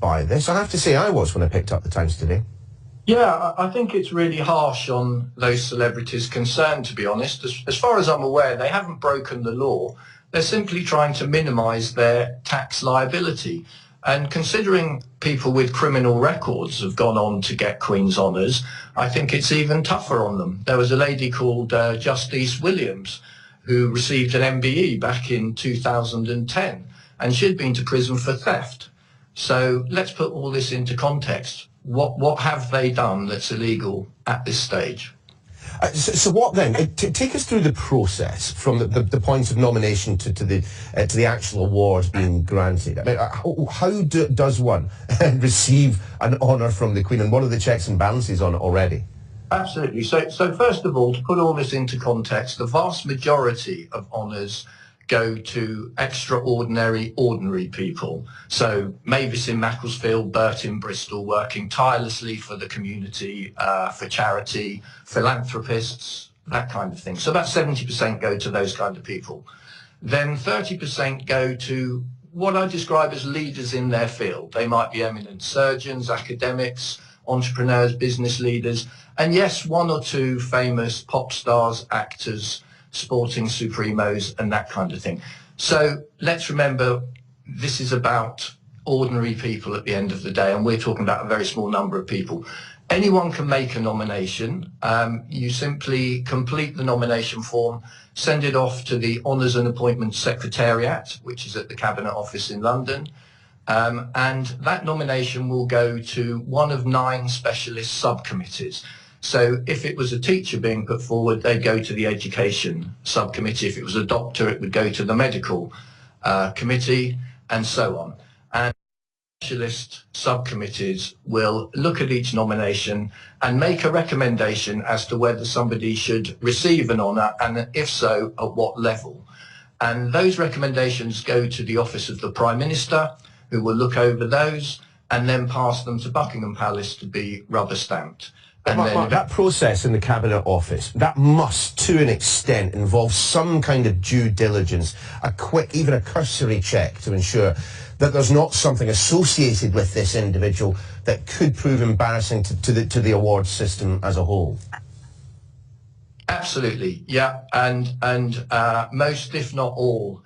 by this. I have to say I was when I picked up the Times today. Yeah, I think it's really harsh on those celebrities concerned, to be honest. As far as I'm aware, they haven't broken the law. They're simply trying to minimise their tax liability. And considering people with criminal records have gone on to get Queen's honours, I think it's even tougher on them. There was a lady called Justice Williams who received an MBE back in 2010, and she'd been to prison for theft. So let's put all this into context. What have they done that's illegal at this stage? So what then? Take us through the process from the point of nomination to the actual award being granted. I mean, how does one receive an honour from the Queen, and what are the checks and balances on it already? Absolutely. So first of all, to put all this into context, the vast majority of honours go to extraordinary, ordinary people. So Mavis in Macclesfield, Bert in Bristol, working tirelessly for the community, for charity, philanthropists, that kind of thing. So about 70% go to those kind of people. Then 30% go to what I describe as leaders in their field. They might be eminent surgeons, academics, entrepreneurs, business leaders, and yes, one or two famous pop stars, actors, sporting supremos and that kind of thing. So let's remember, this is about ordinary people at the end of the day, and we're talking about a very small number of people. Anyone can make a nomination. You simply complete the nomination form, send it off to the Honours and Appointments Secretariat, which is at the Cabinet Office in London, and that nomination will go to one of 9 specialist subcommittees. So if it was a teacher being put forward, they'd go to the education subcommittee. If it was a doctor, it would go to the medical committee, and so on. And specialist subcommittees will look at each nomination and make a recommendation as to whether somebody should receive an honour, and if so, at what level. And those recommendations go to the Office of the Prime Minister, who will look over those and then pass them to Buckingham Palace to be rubber stamped. And Mark, that process in the Cabinet Office, that must, to an extent, involve some kind of due diligence, a quick, even a cursory check to ensure that there's not something associated with this individual that could prove embarrassing to the award system as a whole. Absolutely, yeah, and most, if not all,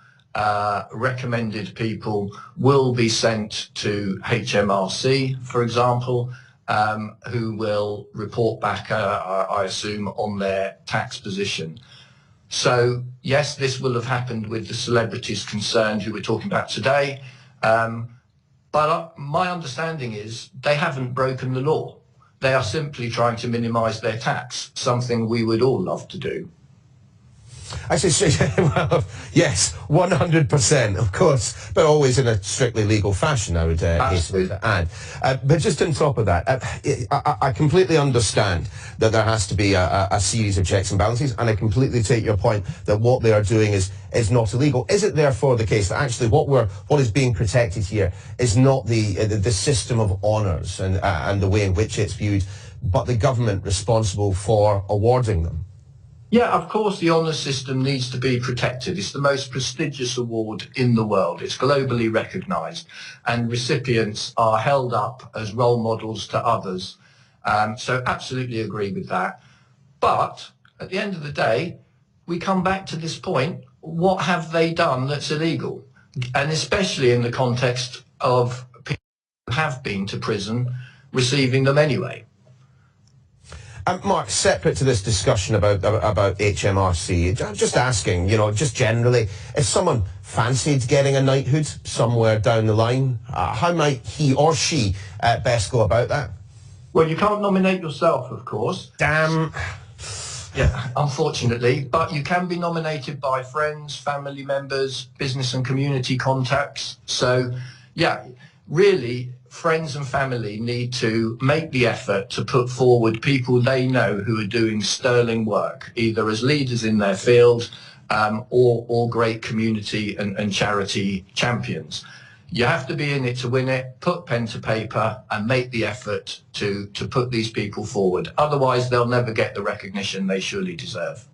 recommended people will be sent to HMRC, for example, who will report back, I assume, on their tax position. So yes, this will have happened with the celebrities concerned who we're talking about today, but my understanding is they haven't broken the law. They are simply trying to minimise their tax, something we would all love to do. I say, well, yes, 100%, of course, but always in a strictly legal fashion, I would hasten to add. But just on top of that, I completely understand that there has to be a series of checks and balances, and I completely take your point that what they are doing is not illegal. Is it therefore the case that actually what is being protected here is not the system of honours and the way in which it's viewed, but the government responsible for awarding them? Yeah, of course the honours system needs to be protected. It's the most prestigious award in the world. It's globally recognised, and recipients are held up as role models to others. So absolutely agree with that. But at the end of the day, we come back to this point. What have they done that's illegal? And especially in the context of people who have been to prison receiving them anyway. Mark, separate to this discussion about HMRC, I'm just asking, just generally, if someone fancied getting a knighthood somewhere down the line, how might he or she best go about that? Well, you can't nominate yourself, of course. Damn. Yeah, unfortunately, but you can be nominated by friends, family members, business and community contacts. So, yeah, really, friends and family need to make the effort to put forward people they know who are doing sterling work, either as leaders in their field or great community and charity champions. You have to be in it to win it, put pen to paper and make the effort to put these people forward. Otherwise, they'll never get the recognition they surely deserve.